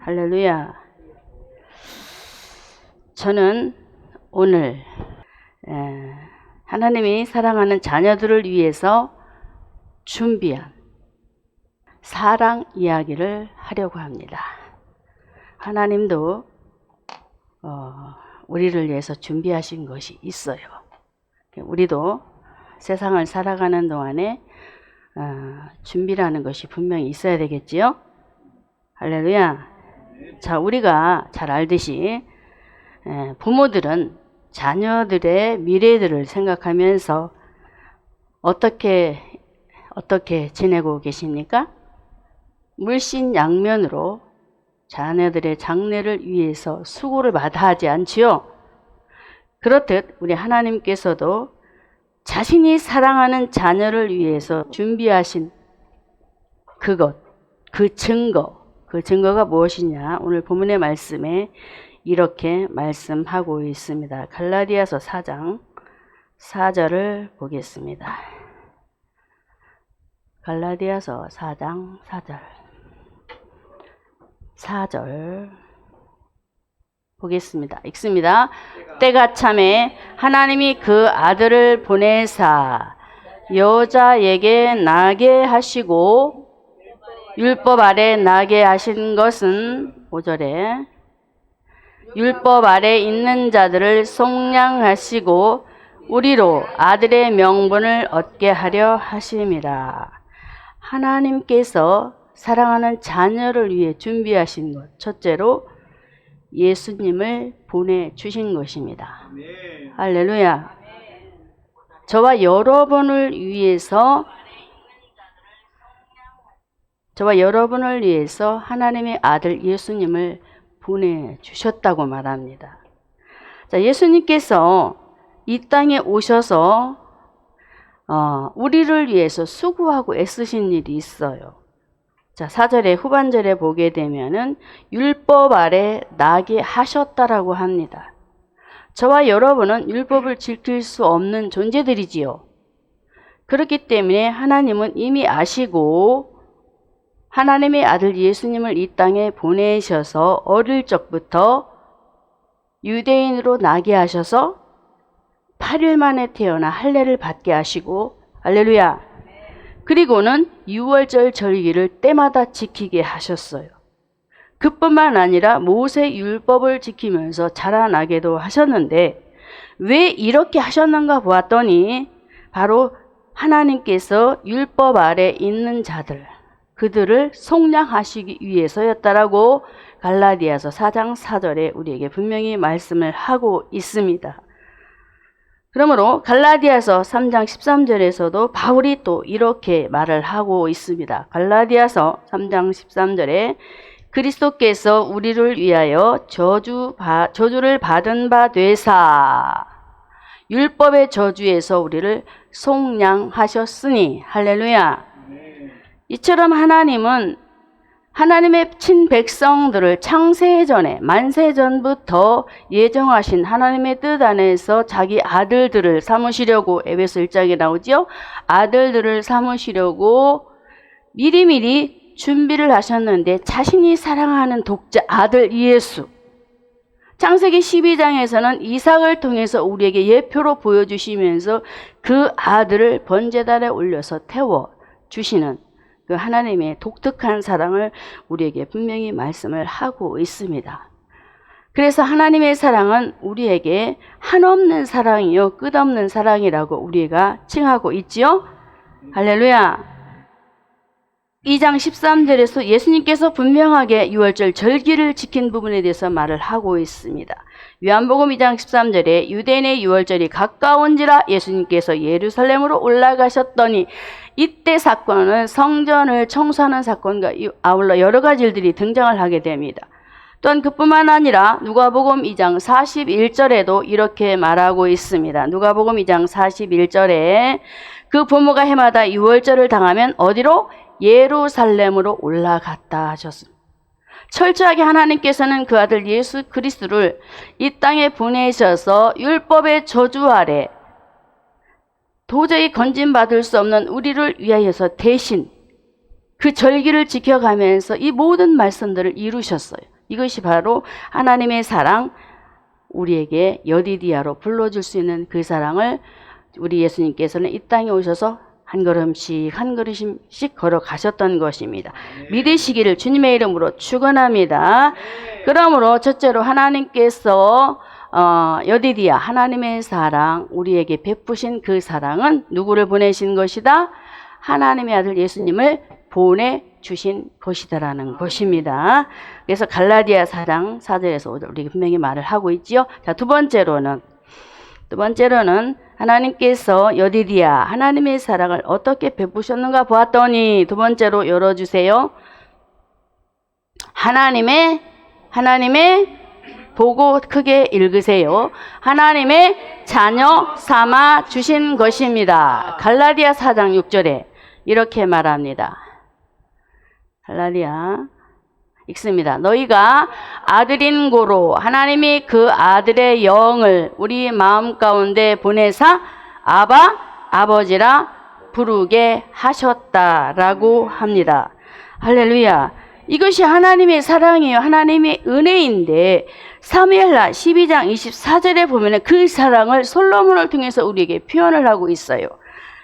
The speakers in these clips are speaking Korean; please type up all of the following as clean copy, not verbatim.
할렐루야. 저는 오늘 하나님이 사랑하는 자녀들을 위해서 준비한 사랑 이야기를 하려고 합니다. 하나님도 우리를 위해서 준비하신 것이 있어요. 우리도 세상을 살아가는 동안에 준비라는 것이 분명히 있어야 되겠지요. 할렐루야. 자, 우리가 잘 알듯이 부모들은 자녀들의 미래들을 생각하면서 어떻게 지내고 계십니까? 물신양면으로 자녀들의 장래를 위해서 수고를 마다하지 않지요. 그렇듯 우리 하나님께서도 자신이 사랑하는 자녀를 위해서 준비하신 그것, 그 증거가 무엇이냐? 오늘 본문의 말씀에 이렇게 말씀하고 있습니다. 갈라디아서 4장 4절을 보겠습니다. 갈라디아서 4장 4절 보겠습니다. 읽습니다. 때가 참에 하나님이 그 아들을 보내사 여자에게 나게 하시고 율법 아래 나게 하신 것은 5절에 율법 아래 있는 자들을 속량하시고 우리로 아들의 명분을 얻게 하려 하심이라. 하나님께서 사랑하는 자녀를 위해 준비하신 것, 첫째로 예수님을 보내주신 것입니다. 할렐루야. 저와 여러분을 위해서 하나님의 아들 예수님을 보내주셨다고 말합니다. 자, 예수님께서 이 땅에 오셔서 우리를 위해서 수고하고 애쓰신 일이 있어요. 자, 4절의 후반절에 보게 되면은 율법 아래 나게 하셨다라고 합니다. 저와 여러분은 율법을 지킬 수 없는 존재들이지요. 그렇기 때문에 하나님은 이미 아시고 하나님의 아들 예수님을 이 땅에 보내셔서 어릴 적부터 유대인으로 나게 하셔서 8일 만에 태어나 할례를 받게 하시고, 할렐루야. 그리고는 유월절 절기를 때마다 지키게 하셨어요. 그뿐만 아니라 모세 율법을 지키면서 자라나게도 하셨는데, 왜 이렇게 하셨는가 보았더니 바로 하나님께서 율법 아래 있는 자들, 그들을 속량하시기 위해서였다라고 갈라디아서 4장 4절에 우리에게 분명히 말씀을 하고 있습니다. 그러므로 갈라디아서 3장 13절에서도 바울이 또 이렇게 말을 하고 있습니다. 갈라디아서 3장 13절에 그리스도께서 우리를 위하여 저주를 받은 바 되사 율법의 저주에서 우리를 속량하셨으니, 할렐루야. 이처럼 하나님은 하나님의 친백성들을 창세전에 만세전부터 예정하신 하나님의 뜻 안에서 자기 아들들을 삼으시려고, 에베소 1장에 나오죠. 아들들을 삼으시려고 미리미리 준비를 하셨는데, 자신이 사랑하는 독자 아들 예수, 창세기 12장에서는 이삭을 통해서 우리에게 예표로 보여주시면서 그 아들을 번제단에 올려서 태워주시는 그 하나님의 독특한 사랑을 우리에게 분명히 말씀을 하고 있습니다. 그래서 하나님의 사랑은 우리에게 한없는 사랑이요 끝없는 사랑이라고 우리가 칭하고 있지요. 할렐루야. 2장 13절에서 예수님께서 분명하게 유월절 절기를 지킨 부분에 대해서 말을 하고 있습니다. 요한복음 2장 13절에 유대인의 유월절이 가까운지라 예수님께서 예루살렘으로 올라가셨더니, 이때 사건은 성전을 청소하는 사건과 아울러 여러 가지 일들이 등장을 하게 됩니다. 또한 그뿐만 아니라 누가복음 2장 41절에도 이렇게 말하고 있습니다. 누가복음 2장 41절에 그 부모가 해마다 유월절을 당하면 어디로? 예루살렘으로 올라갔다 하셨습니다. 철저하게 하나님께서는 그 아들 예수 그리스도를 이 땅에 보내셔서 율법의 저주 아래 도저히 건진받을 수 없는 우리를 위하여서 대신 그 절기를 지켜가면서 이 모든 말씀들을 이루셨어요. 이것이 바로 하나님의 사랑, 우리에게 여디디아로 불러줄 수 있는 그 사랑을 우리 예수님께서는 이 땅에 오셔서 한 걸음씩 한 걸음씩 걸어가셨던 것입니다. 믿으시기를 주님의 이름으로 축원합니다. 그러므로 첫째로 하나님께서 여디디아, 하나님의 사랑, 우리에게 베푸신 그 사랑은 누구를 보내신 것이다? 하나님의 아들 예수님을 보내주신 것이다라는 것입니다. 그래서 갈라디아 4장 4절에서 우리 분명히 말을 하고 있지요. 자, 두 번째로는 하나님께서 여디디아, 하나님의 사랑을 어떻게 베푸셨는가 보았더니, 두 번째로 열어주세요. 하나님의 보고 크게 읽으세요. 하나님의 자녀 삼아 주신 것입니다. 갈라디아 4장 6절에 이렇게 말합니다. 갈라디아 읽습니다. 너희가 아들인 고로 하나님이 그 아들의 영을 우리 마음 가운데 보내사 아바, 아버지라 부르게 하셨다라고 합니다. 할렐루야. 이것이 하나님의 사랑이에요. 하나님의 은혜인데 사무엘하 12장 24절에 보면 그 사랑을 솔로몬을 통해서 우리에게 표현을 하고 있어요.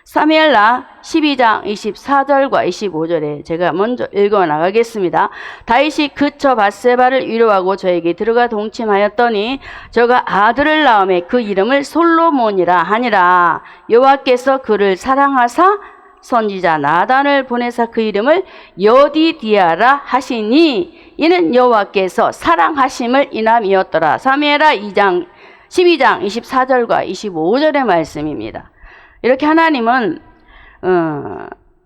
사무엘하 12장 24절과 25절에 제가 먼저 읽어 나가겠습니다. 다윗이 그쳐 밧세바를 위로하고 저에게 들어가 동침하였더니 저가 아들을 낳음에 그 이름을 솔로몬이라 하니라. 여호와께서 그를 사랑하사 선지자 나단을 보내사 그 이름을 여디디아라 하시니 이는 여호와께서 사랑하심을 인함이었더라. 사무엘하 12장 24절과 25절의 말씀입니다. 이렇게 하나님은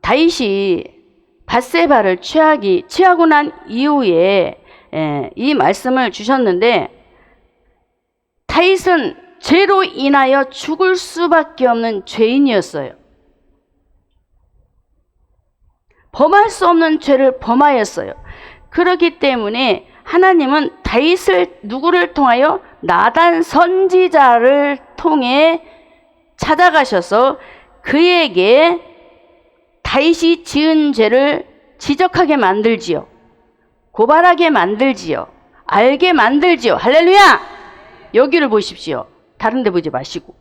다윗이 밧세바를 취하고 난 이후에 이 말씀을 주셨는데, 다윗은 죄로 인하여 죽을 수밖에 없는 죄인이었어요. 범할 수 없는 죄를 범하였어요. 그렇기 때문에 하나님은 다윗을 누구를 통하여? 나단 선지자를 통해 찾아가셔서 그에게 다윗이 지은 죄를 지적하게 만들지요. 고발하게 만들지요. 알게 만들지요. 할렐루야! 여기를 보십시오. 다른 데 보지 마시고.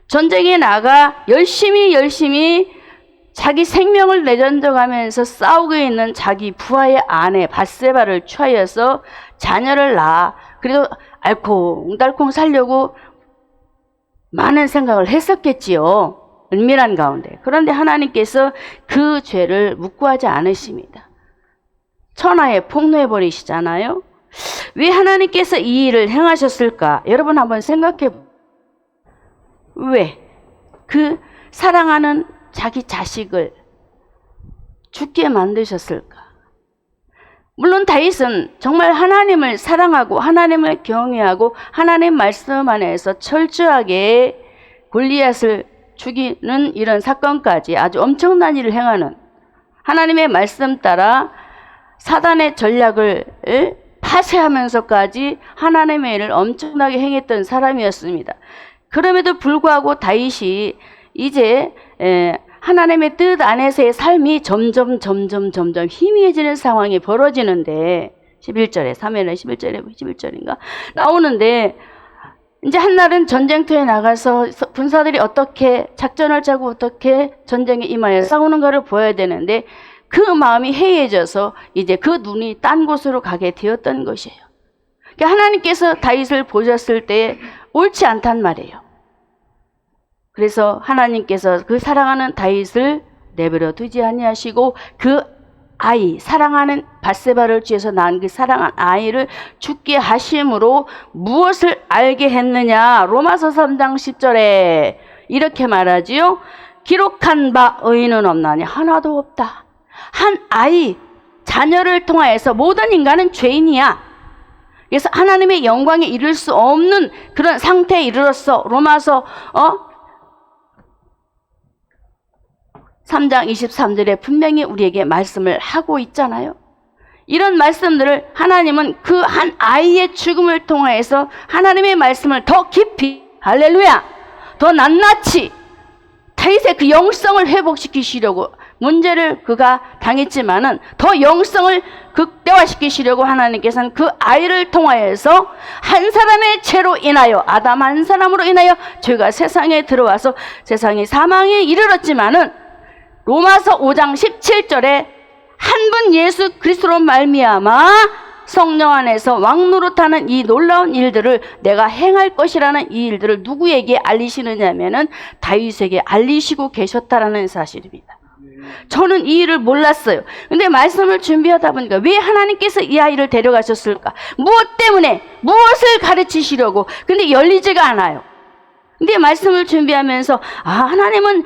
전쟁에 나가 열심히 자기 생명을 내던져가면서 싸우고 있는 자기 부하의 아내 밧세바를 취하여서 자녀를 낳아 그래도 알콩달콩 살려고 많은 생각을 했었겠지요. 은밀한 가운데. 그런데 하나님께서 그 죄를 묵고하지 않으십니다. 천하에 폭로해버리시잖아요. 왜 하나님께서 이 일을 행하셨을까? 여러분 한번 생각해. 왜? 그 사랑하는 자기 자식을 죽게 만드셨을까? 물론 다윗은 정말 하나님을 사랑하고 하나님을 경외하고 하나님 말씀 안에서 철저하게 골리앗을 죽이는 이런 사건까지 아주 엄청난 일을 행하는, 하나님의 말씀 따라 사단의 전략을 파쇄하면서까지 하나님의 일을 엄청나게 행했던 사람이었습니다. 그럼에도 불구하고 다윗이 이제 하나님의 뜻 안에서의 삶이 점점 희미해지는 상황이 벌어지는데, 11절에, 사무엘하 11절인가 나오는데, 이제 한날은 전쟁터에 나가서 군사들이 어떻게 작전을 짜고 어떻게 전쟁에 임하여 싸우는가를 보여야 되는데, 그 마음이 해이해져서 이제 그 눈이 딴 곳으로 가게 되었던 것이에요. 그러니까 하나님께서 다윗을 보셨을 때 옳지 않단 말이에요. 그래서 하나님께서 그 사랑하는 다윗을 내버려 두지 아니하시고 그 아이, 사랑하는 밧세바를 취해서 낳은 그 사랑한 아이를 죽게 하심으로 무엇을 알게 했느냐? 로마서 3장 10절에 이렇게 말하지요. 기록한 바 의인은 없나니 하나도 없다. 한 아이, 자녀를 통하여서 모든 인간은 죄인이야. 그래서 하나님의 영광에 이를 수 없는 그런 상태에 이르렀어. 로마서 3장 23절에 분명히 우리에게 말씀을 하고 있잖아요. 이런 말씀들을 하나님은 그 한 아이의 죽음을 통해서 하나님의 말씀을 더 깊이, 할렐루야, 더 낱낱이 다윗의 그 영성을 회복시키시려고 문제를 그가 당했지만은 더 영성을 극대화시키시려고 하나님께서는 그 아이를 통하여서 한 사람의 죄로 인하여, 아담 한 사람으로 인하여 죄가 세상에 들어와서 세상이 사망에 이르렀지만은 로마서 5장 17절에 한 분 예수 그리스도로 말미암아 성령 안에서 왕노릇하는 이 놀라운 일들을 내가 행할 것이라는 이 일들을 누구에게 알리시느냐면은 다윗에게 알리시고 계셨다라는 사실입니다. 저는 이 일을 몰랐어요. 근데 말씀을 준비하다 보니까 왜 하나님께서 이 아이를 데려가셨을까? 무엇 때문에? 무엇을 가르치시려고? 근데 열리지가 않아요. 근데 말씀을 준비하면서 하나님은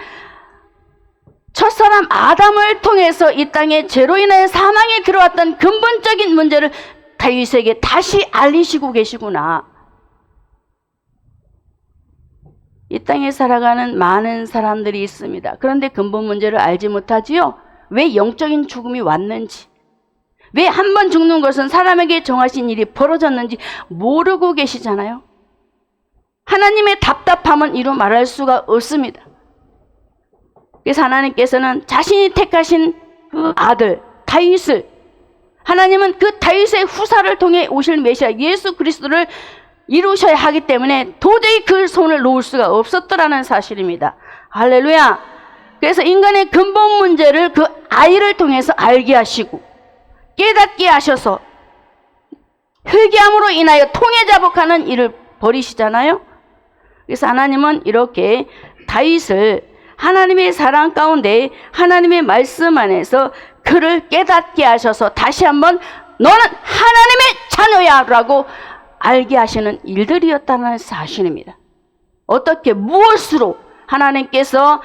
첫사람 아담을 통해서 이 땅에 죄로 인하여 사망에 들어왔던 근본적인 문제를 다윗에게 다시 알리시고 계시구나. 이 땅에 살아가는 많은 사람들이 있습니다. 그런데 근본 문제를 알지 못하지요. 왜 영적인 죽음이 왔는지, 왜 한 번 죽는 것은 사람에게 정하신 일이 벌어졌는지 모르고 계시잖아요. 하나님의 답답함은 이루 말할 수가 없습니다. 그래서 하나님께서는 자신이 택하신 그 아들 다윗을, 하나님은 그 다윗의 후사를 통해 오실 메시아 예수 그리스도를 이루셔야 하기 때문에 도저히 그 손을 놓을 수가 없었더라는 사실입니다. 할렐루야. 그래서 인간의 근본 문제를 그 아이를 통해서 알게 하시고 깨닫게 하셔서 회개함으로 인하여 통해자복하는 일을 벌이시잖아요. 그래서 하나님은 이렇게 다윗을 하나님의 사랑 가운데 하나님의 말씀 안에서 그를 깨닫게 하셔서 다시 한번 너는 하나님의 자녀야 라고 알게 하시는 일들이었다는 사실입니다. 어떻게, 무엇으로 하나님께서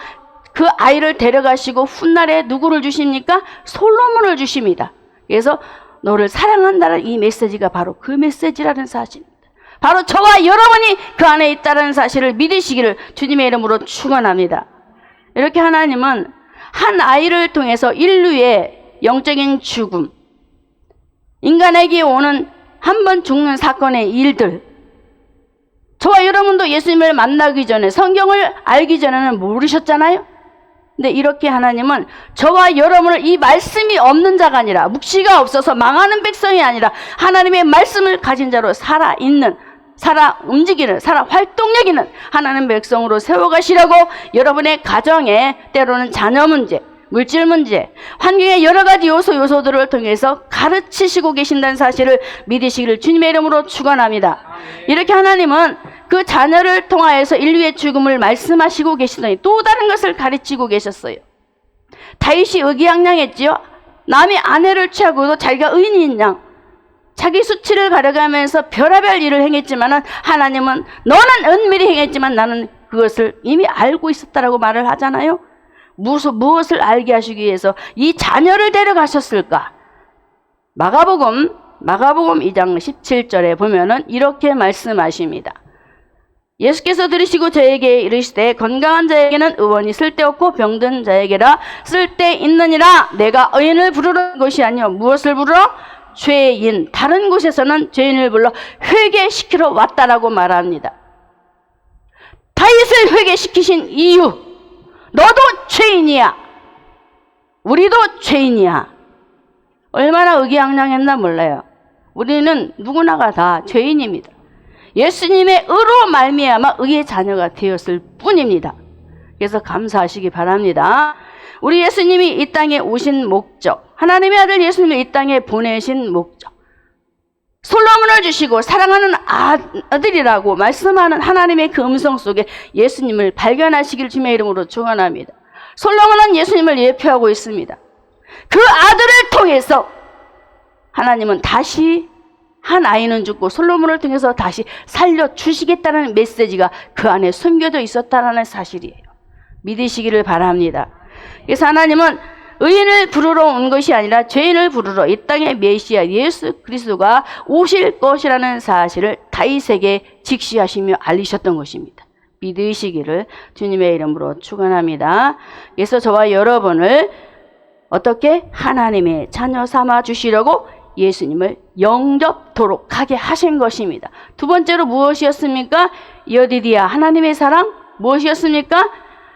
그 아이를 데려가시고 훗날에 누구를 주십니까? 솔로몬을 주십니다. 그래서 너를 사랑한다는 이 메시지가 바로 그 메시지라는 사실입니다. 바로 저와 여러분이 그 안에 있다는 사실을 믿으시기를 주님의 이름으로 축원합니다. 이렇게 하나님은 한 아이를 통해서 인류의 영적인 죽음, 인간에게 오는 한 번 죽는 사건의 일들, 저와 여러분도 예수님을 만나기 전에, 성경을 알기 전에는 모르셨잖아요. 근데 이렇게 하나님은 저와 여러분을 이 말씀이 없는 자가 아니라, 묵시가 없어서 망하는 백성이 아니라 하나님의 말씀을 가진 자로 살아있는, 살아 움직이는, 살아 활동력 있는 하나님 백성으로 세워가시려고 여러분의 가정에 때로는 자녀 문제, 물질 문제, 환경의 여러 가지 요소들을 통해서 가르치시고 계신다는 사실을 믿으시기를 주님의 이름으로 축원합니다. 이렇게 하나님은 그 자녀를 통하여서 인류의 죽음을 말씀하시고 계시더니 또 다른 것을 가르치고 계셨어요. 다윗이 의기양양했지요. 남의 아내를 취하고도 자기가 의인인 양 자기 수치를 가려가면서 별의별 일을 행했지만 하나님은 너는 은밀히 행했지만 나는 그것을 이미 알고 있었다라고 말을 하잖아요. 무엇을 알게 하시기 위해서 이 자녀를 데려가셨을까? 마가복음 2장 17절에 보면은 이렇게 말씀하십니다. 예수께서 들으시고 저에게 이르시되 건강한 자에게는 의원이 쓸데없고 병든 자에게라 쓸데있느니라. 내가 의인을 부르러 온 것이 아니요 무엇을 부르러? 죄인. 다른 곳에서는 죄인을 불러 회개시키러 왔다라고 말합니다. 다윗을 회개시키신 이유, 너도 죄인이야. 우리도 죄인이야. 얼마나 의기양양했나 몰라요. 우리는 누구나가 다 죄인입니다. 예수님의 의로 말미암아 의의 자녀가 되었을 뿐입니다. 그래서 감사하시기 바랍니다. 우리 예수님이 이 땅에 오신 목적, 하나님의 아들 예수님을 이 땅에 보내신 목적, 솔로몬을 주시고 사랑하는 아들이라고 말씀하는 하나님의 그 음성 속에 예수님을 발견하시길 주님의 이름으로 축원합니다. 솔로몬은 예수님을 예표하고 있습니다. 그 아들을 통해서 하나님은 다시 한 아이는 죽고 솔로몬을 통해서 다시 살려주시겠다는 메시지가 그 안에 숨겨져 있었다는 사실이에요. 믿으시기를 바랍니다. 그래서 하나님은 의인을 부르러 온 것이 아니라 죄인을 부르러 이 땅의 메시아 예수 그리스도가 오실 것이라는 사실을 다윗에게 직시하시며 알리셨던 것입니다. 믿으시기를 주님의 이름으로 축원합니다. 그래서 저와 여러분을 어떻게 하나님의 자녀 삼아 주시려고 예수님을 영접토록 하게 하신 것입니다. 두 번째로 무엇이었습니까? 여디디아, 하나님의 사랑. 무엇이었습니까?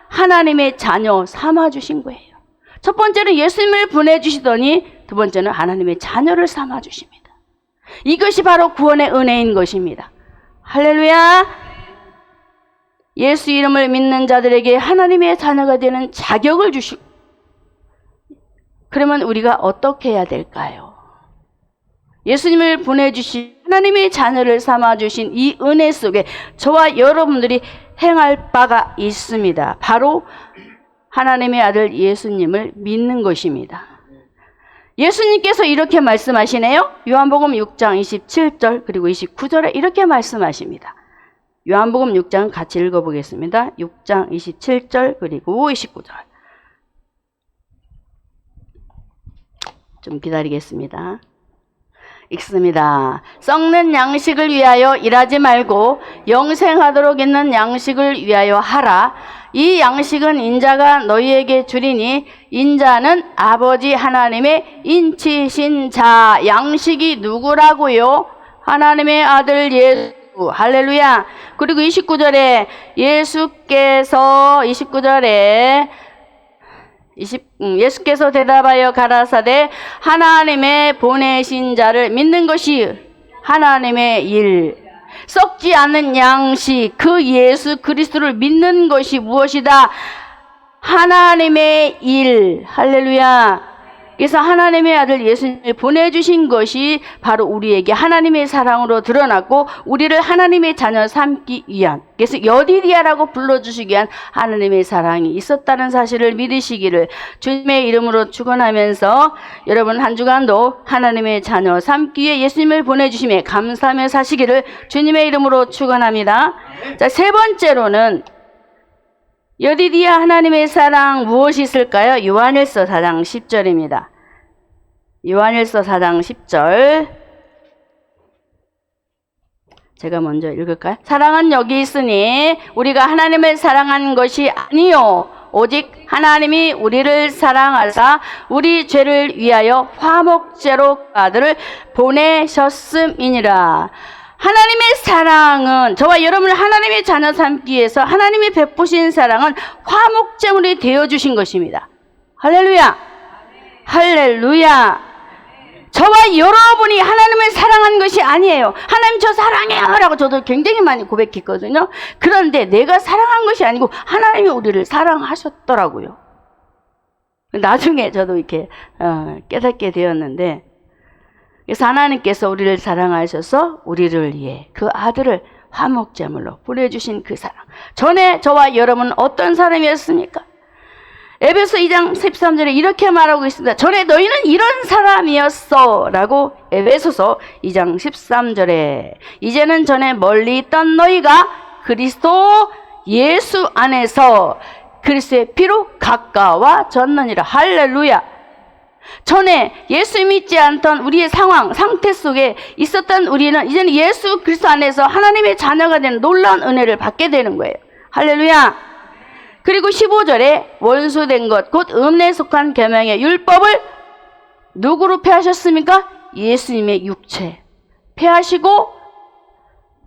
하나님의 자녀 삼아 주신 거예요. 첫 번째는 예수님을 보내주시더니 두 번째는 하나님의 자녀를 삼아주십니다. 이것이 바로 구원의 은혜인 것입니다. 할렐루야. 예수 이름을 믿는 자들에게 하나님의 자녀가 되는 자격을 주시고, 그러면 우리가 어떻게 해야 될까요? 예수님을 보내주신 하나님의 자녀를 삼아주신 이 은혜 속에 저와 여러분들이 행할 바가 있습니다. 바로 하나님의 아들 예수님을 믿는 것입니다. 예수님께서 이렇게 말씀하시네요. 요한복음 6장 27절 그리고 29절에 이렇게 말씀하십니다. 요한복음 6장 같이 읽어보겠습니다. 6장 27절 그리고 29절. 좀 기다리겠습니다. 읽습니다. 썩는 양식을 위하여 일하지 말고 영생하도록 있는 양식을 위하여 하라. 이 양식은 인자가 너희에게 주리니 인자는 아버지 하나님의 인치신 자. 양식이 누구라고요? 하나님의 아들 예수. 할렐루야. 그리고 29절에 예수께서 대답하여 가라사대 하나님의 보내신 자를 믿는 것이 하나님의 일. 썩지 않는 양식, 그 예수 그리스도를 믿는 것이 무엇이다? 하나님의 일. 할렐루야. 그래서 하나님의 아들 예수님을 보내주신 것이 바로 우리에게 하나님의 사랑으로 드러났고 우리를 하나님의 자녀 삼기 위한, 그래서 여디디아라고 불러주시기 위한 하나님의 사랑이 있었다는 사실을 믿으시기를 주님의 이름으로 축원하면서 여러분 한 주간도 하나님의 자녀 삼기 위해 예수님을 보내주심에 감사하며 사시기를 주님의 이름으로 축원합니다. 자, 세 번째로는 여디디아 하나님의 사랑 무엇이 있을까요? 요한일서 4장 10절입니다. 요한일서 4장 10절. 제가 먼저 읽을까요? 사랑은 여기 있으니 우리가 하나님을 사랑한 것이 아니요 오직 하나님이 우리를 사랑하사 우리 죄를 위하여 화목제로 아들을 보내셨음이니라. 하나님의 사랑은, 저와 여러분을 하나님의 자녀 삼기 위해서 하나님이 베푸신 사랑은 화목제물이 되어주신 것입니다. 할렐루야. 할렐루야. 저와 여러분이 하나님을 사랑한 것이 아니에요. 하나님 저 사랑해요 라고 저도 굉장히 많이 고백했거든요. 그런데 내가 사랑한 것이 아니고 하나님이 우리를 사랑하셨더라고요. 나중에 저도 이렇게 깨닫게 되었는데, 그래서 하나님께서 우리를 사랑하셔서 우리를 위해 그 아들을 화목제물로 보내주신 그 사랑. 전에 저와 여러분은 어떤 사람이었습니까? 에베소 2장 13절에 이렇게 말하고 있습니다. 전에 너희는 이런 사람이었어 라고 에베소서 2장 13절에, 이제는 전에 멀리 있던 너희가 그리스도 예수 안에서 그리스도의 피로 가까워졌느니라. 할렐루야. 전에 예수 믿지 않던 우리의 상태 속에 있었던 우리는 이제는 예수 그리스도 안에서 하나님의 자녀가 되는 놀라운 은혜를 받게 되는 거예요. 할렐루야. 그리고 15절에 원수된 것 곧 음내에 속한 계명의 율법을 누구로 폐하셨습니까? 예수님의 육체 폐하시고,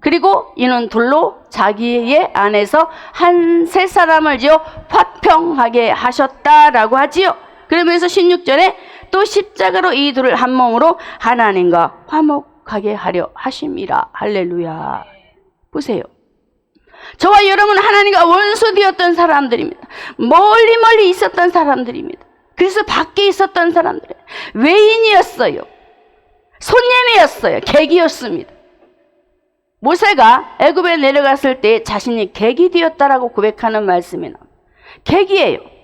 그리고 이는 둘로 자기의 안에서 한 세 사람을 지어 화평하게 하셨다라고 하지요. 그러면서 16절에 또 십자가로 이 둘을 한 몸으로 하나님과 화목하게 하려 하심이라. 할렐루야. 보세요. 저와 여러분은 하나님과 원수되었던 사람들입니다. 멀리 있었던 사람들입니다. 그래서 밖에 있었던 사람들, 외인이었어요. 손님이었어요. 객이었습니다. 모세가 애굽에 내려갔을 때 자신이 객이 되었다라고 고백하는 말씀이 나옵니다. 객이에요.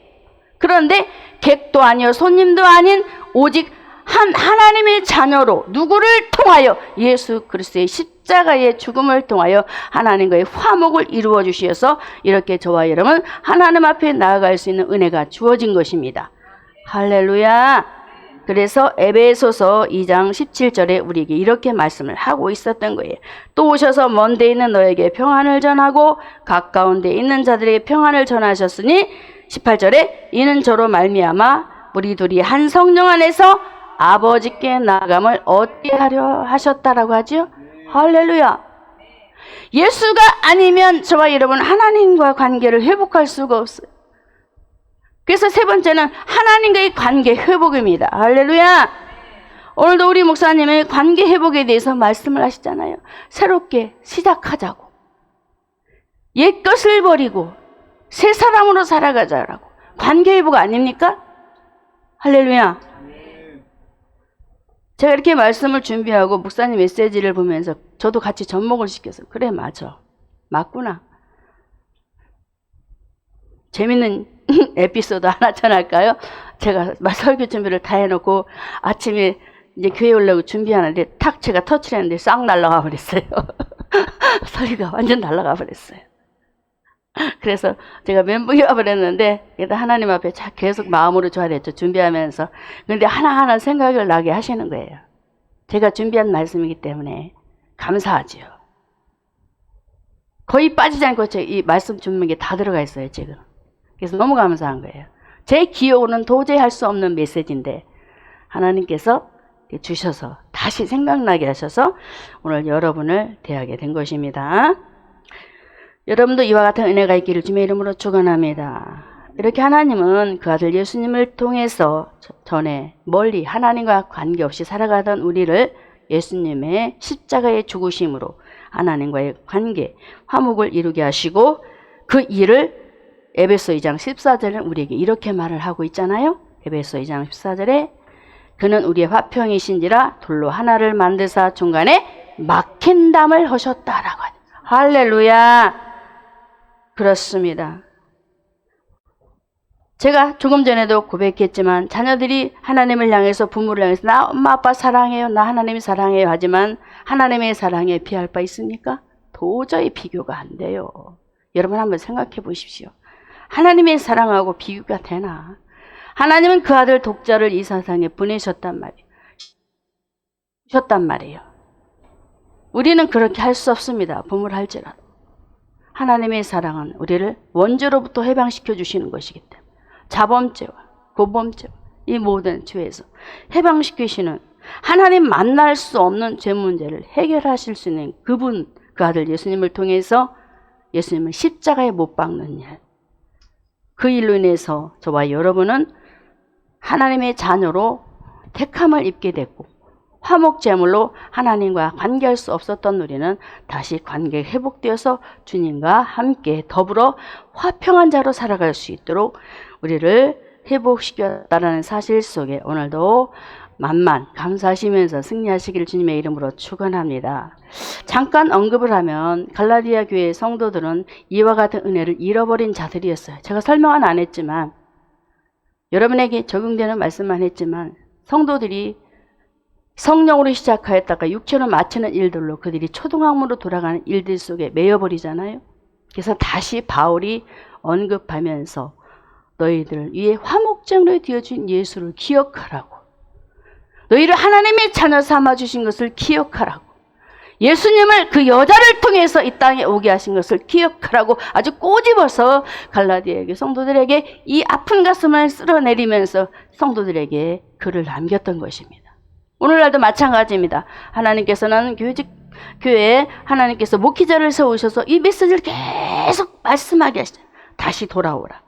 그런데 객도 아니요 손님도 아닌 오직 한 하나님의 자녀로, 누구를 통하여? 예수 그리스도의 십자가의 죽음을 통하여 하나님과의 화목을 이루어 주셔서 이렇게 저와 여러분 하나님 앞에 나아갈 수 있는 은혜가 주어진 것입니다. 할렐루야. 그래서 에베소서 2장 17절에 우리에게 이렇게 말씀을 하고 있었던 거예요. 또 오셔서 먼 데 있는 너에게 평안을 전하고 가까운 데 있는 자들에게 평안을 전하셨으니 18절에 이는 저로 말미암아 우리 둘이 한 성령 안에서 아버지께 나아감을 얻게 하려 하셨다라고 하죠. 할렐루야. 예수가 아니면 저와 여러분 하나님과 관계를 회복할 수가 없어요. 그래서 세 번째는 하나님과의 관계 회복입니다. 할렐루야. 오늘도 우리 목사님의 관계 회복에 대해서 말씀을 하시잖아요. 새롭게 시작하자고. 옛 것을 버리고 새 사람으로 살아가자라고. 관계 회복 아닙니까? 할렐루야. 제가 이렇게 말씀을 준비하고 목사님 메시지를 보면서 저도 같이 접목을 시켜서 그래 맞아. 맞구나. 재밌는 에피소드 하나 전할까요? 제가 설교 준비를 다 해놓고 아침에 이제 교회 오려고 준비하는데 탁 제가 터치를 했는데 싹 날아가 버렸어요. 소리가 완전 날아가 버렸어요. 그래서 제가 멘붕이 와버렸는데 하나님 앞에 계속 마음으로 좋아했죠. 준비하면서. 그런데 하나하나 생각을 나게 하시는 거예요. 제가 준비한 말씀이기 때문에 감사하지요. 거의 빠지지 않고 이 말씀 준비에 다 들어가 있어요 지금. 그래서 너무 감사한 거예요. 제 기억으로는 도저히 할 수 없는 메시지인데 하나님께서 주셔서 다시 생각나게 하셔서 오늘 여러분을 대하게 된 것입니다. 여러분도 이와 같은 은혜가 있기를 주님의 이름으로 축원합니다. 이렇게 하나님은 그 아들 예수님을 통해서 전에 멀리 하나님과 관계없이 살아가던 우리를 예수님의 십자가의 죽으심으로 하나님과의 관계, 화목을 이루게 하시고 그 일을 에베소 2장 14절은 우리에게 이렇게 말을 하고 있잖아요. 에베소 2장 14절에 그는 우리의 화평이신지라 돌로 하나를 만드사 중간에 막힌 담을 하셨다라고 하죠. 할렐루야. 그렇습니다. 제가 조금 전에도 고백했지만 자녀들이 하나님을 향해서 부모를 향해서 나 엄마 아빠 사랑해요. 나 하나님 사랑해요. 하지만 하나님의 사랑에 비할 바 있습니까? 도저히 비교가 안 돼요. 여러분 한번 생각해 보십시오. 하나님의 사랑하고 비교가 되나? 하나님은 그 아들 독자를 이 세상에 보내셨단 말이에요. 우리는 그렇게 할 수 없습니다. 부모를 할지라도. 하나님의 사랑은 우리를 원죄로부터 해방시켜 주시는 것이기 때문에 자범죄와 고범죄와 이 모든 죄에서 해방시키시는 하나님 만날 수 없는 죄 문제를 해결하실 수 있는 그분, 그 아들 예수님을 통해서 예수님을 십자가에 못 박는 일. 그 일로 인해서 저와 여러분은 하나님의 자녀로 택함을 입게 됐고 화목제물로 하나님과 관계할 수 없었던 우리는 다시 관계 회복되어서 주님과 함께 더불어 화평한 자로 살아갈 수 있도록 우리를 회복시켰다는 사실 속에 오늘도 만만 감사하시면서 승리하시기를 주님의 이름으로 축원합니다. 잠깐 언급을 하면 갈라디아 교회 성도들은 이와 같은 은혜를 잃어버린 자들이었어요. 제가 설명은 안 했지만 여러분에게 적용되는 말씀만 했지만 성도들이 성령으로 시작하였다가 육체로 마치는 일들로 그들이 초등학문으로 돌아가는 일들 속에 매여버리잖아요. 그래서 다시 바울이 언급하면서 너희들 위에 화목제물로 되어준 예수를 기억하라고, 너희를 하나님의 자녀 삼아주신 것을 기억하라고, 예수님을 그 여자를 통해서 이 땅에 오게 하신 것을 기억하라고 아주 꼬집어서 갈라디아의 성도들에게 이 아픈 가슴을 쓸어내리면서 성도들에게 글을 남겼던 것입니다. 오늘날도 마찬가지입니다. 하나님께서는 교회에 하나님께서 목회자를 세우셔서 이 메시지를 계속 말씀하게 하시죠. 다시 돌아오라.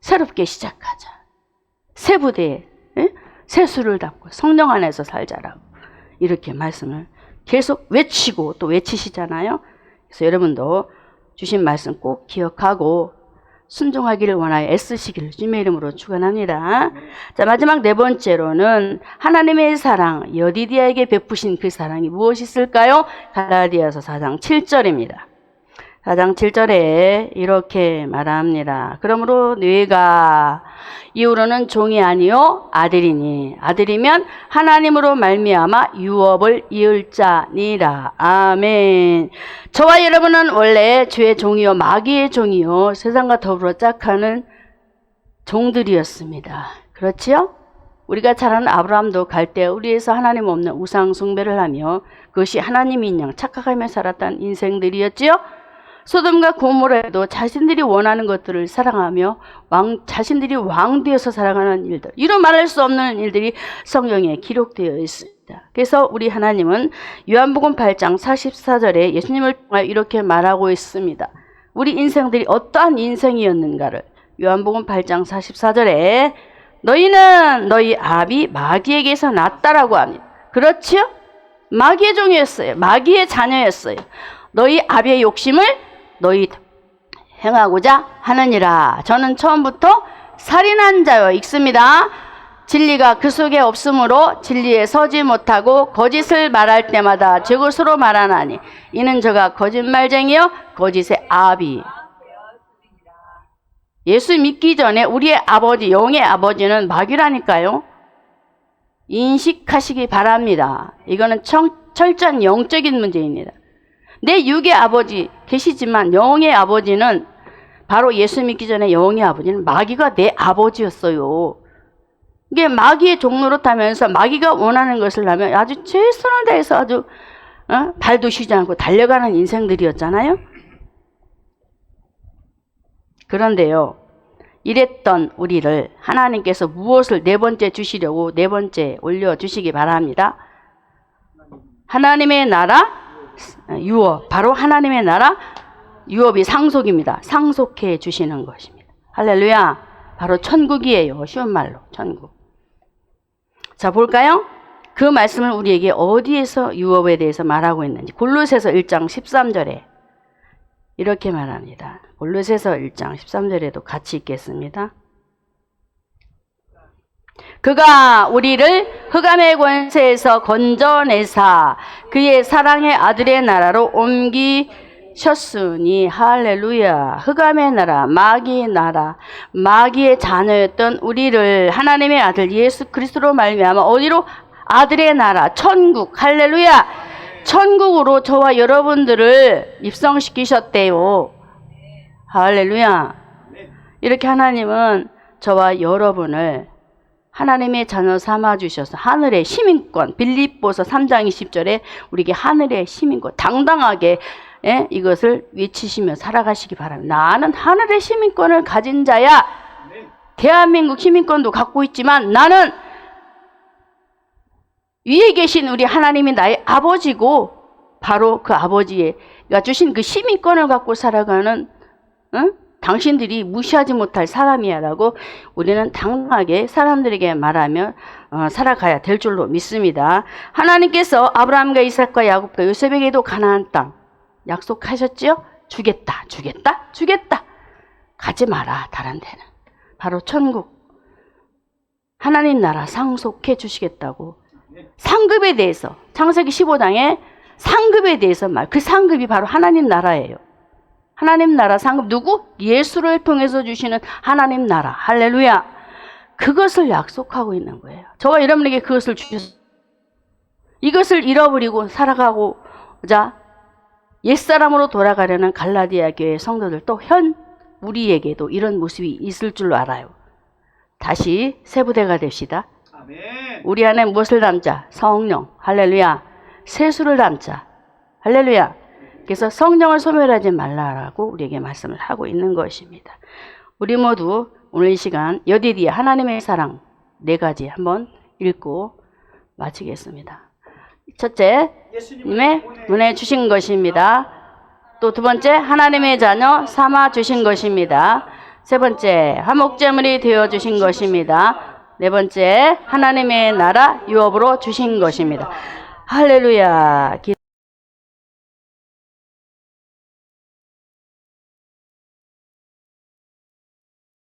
새롭게 시작하자. 새 부대에 새 수를 담고 성령 안에서 살자라고 이렇게 말씀을 계속 외치고 또 외치시잖아요. 그래서 여러분도 주신 말씀 꼭 기억하고 순종하기를 원하여 애쓰시기를 주님의 이름으로 축원합니다. 자, 마지막 네 번째로는 하나님의 사랑, 여디디아에게 베푸신 그 사랑이 무엇이 있을까요? 갈라디아서 4장 7절입니다. 4장 7절에 이렇게 말합니다. 그러므로 너희가 이후로는 종이 아니요 아들이니, 아들이면 하나님으로 말미암아 유업을 이을 자니라. 아멘. 저와 여러분은 원래 주의 종이요 마귀의 종이요 세상과 더불어 짝하는 종들이었습니다. 그렇지요? 우리가 잘 아는 아브라함도 갈대아 우리에서 하나님 없는 우상 숭배를 하며 그것이 하나님인 양 착각하며 살았던 인생들이었지요. 소돔과 고모라도 자신들이 원하는 것들을 사랑하며 자신들이 왕 되어서 살아가는 일들, 이루 말할 수 없는 일들이 성경에 기록되어 있습니다. 그래서 우리 하나님은 요한복음 8장 44절에 예수님을 통하여 이렇게 말하고 있습니다. 우리 인생들이 어떠한 인생이었는가를 요한복음 8장 44절에 너희는 너희 아비 마귀에게서 났다라고 합니다. 그렇지요? 마귀의 종이었어요. 마귀의 자녀였어요. 너희 아비의 욕심을 너희 행하고자 하느니라. 저는 처음부터 살인한 자여 읽습니다. 진리가 그 속에 없으므로 진리에 서지 못하고 거짓을 말할 때마다 제 것으로 말하나니 이는 저가 거짓말쟁이요 거짓의 아비. 예수 믿기 전에 우리의 아버지, 영의 아버지는 마귀라니까요. 인식하시기 바랍니다. 이거는 철저한 영적인 문제입니다. 내 육의 아버지 계시지만 영의 아버지는 바로 예수 믿기 전에 영의 아버지는 마귀가 내 아버지였어요. 이게 마귀의 종노릇하면서 마귀가 원하는 것을 하면 아주 최선을 다해서 아주 발도 쉬지 않고 달려가는 인생들이었잖아요. 그런데요, 이랬던 우리를 하나님께서 무엇을 네 번째 주시려고 네 번째 올려주시기 바랍니다. 하나님의 나라 유업, 바로 하나님의 나라 유업이 상속입니다. 상속해 주시는 것입니다. 할렐루야. 바로 천국이에요. 쉬운 말로 천국. 자, 볼까요? 그 말씀을 우리에게 어디에서 유업에 대해서 말하고 있는지. 골로새서 1장 13절에 이렇게 말합니다. 골로새서 1장 13절에도 같이 읽겠습니다. 그가 우리를 흑암의 권세에서 건져내사 그의 사랑의 아들의 나라로 옮기셨으니 할렐루야. 흑암의 나라, 마귀의 나라, 마귀의 자녀였던 우리를 하나님의 아들 예수 그리스도로 말미암아 어디로? 아들의 나라, 천국. 할렐루야. 천국으로 저와 여러분들을 입성시키셨대요. 할렐루야. 이렇게 하나님은 저와 여러분을 하나님의 자녀 삼아주셔서 하늘의 시민권, 빌립보서 3장 20절에 우리에게 하늘의 시민권, 당당하게 이것을 외치시며 살아가시기 바랍니다. 나는 하늘의 시민권을 가진 자야. 대한민국 시민권도 갖고 있지만 나는 위에 계신 우리 하나님이 나의 아버지고 바로 그 아버지가 주신 그 시민권을 갖고 살아가는 당신들이 무시하지 못할 사람이야 라고 우리는 당당하게 사람들에게 말하며 살아가야 될 줄로 믿습니다. 하나님께서 아브라함과 이삭과 야곱과 요셉에게도 가나안 땅 약속하셨지요? 주겠다, 주겠다, 주겠다. 가지 마라, 다른 데는. 바로 천국. 하나님 나라 상속해 주시겠다고. 상급에 대해서, 창세기 15장에 상급에 대해서 그 상급이 바로 하나님 나라예요. 하나님 나라 상급 누구? 예수를 통해서 주시는 하나님 나라. 할렐루야. 그것을 약속하고 있는 거예요. 저와 여러분에게 그것을 주셨어요. 이것을 잃어버리고 살아가고자 옛사람으로 돌아가려는 갈라디아 교회 성도들 또 우리에게도 이런 모습이 있을 줄로 알아요. 다시 세부대가 됩시다. 아멘. 우리 안에 무엇을 담자? 성령. 할렐루야. 세수를 담자. 할렐루야. 그래서 성령을 소멸하지 말라라고 우리에게 말씀을 하고 있는 것입니다. 우리 모두 오늘 이 시간 여디디아 하나님의 사랑 4가지 한번 읽고 마치겠습니다. 첫째, 예수님의 은혜 주신 것입니다. 또 두 번째, 하나님의 자녀 삼아 주신 것입니다. 세 번째, 화목제물이 되어 주신 것입니다. 네 번째, 하나님의 나라 유업으로 주신 것입니다. 할렐루야.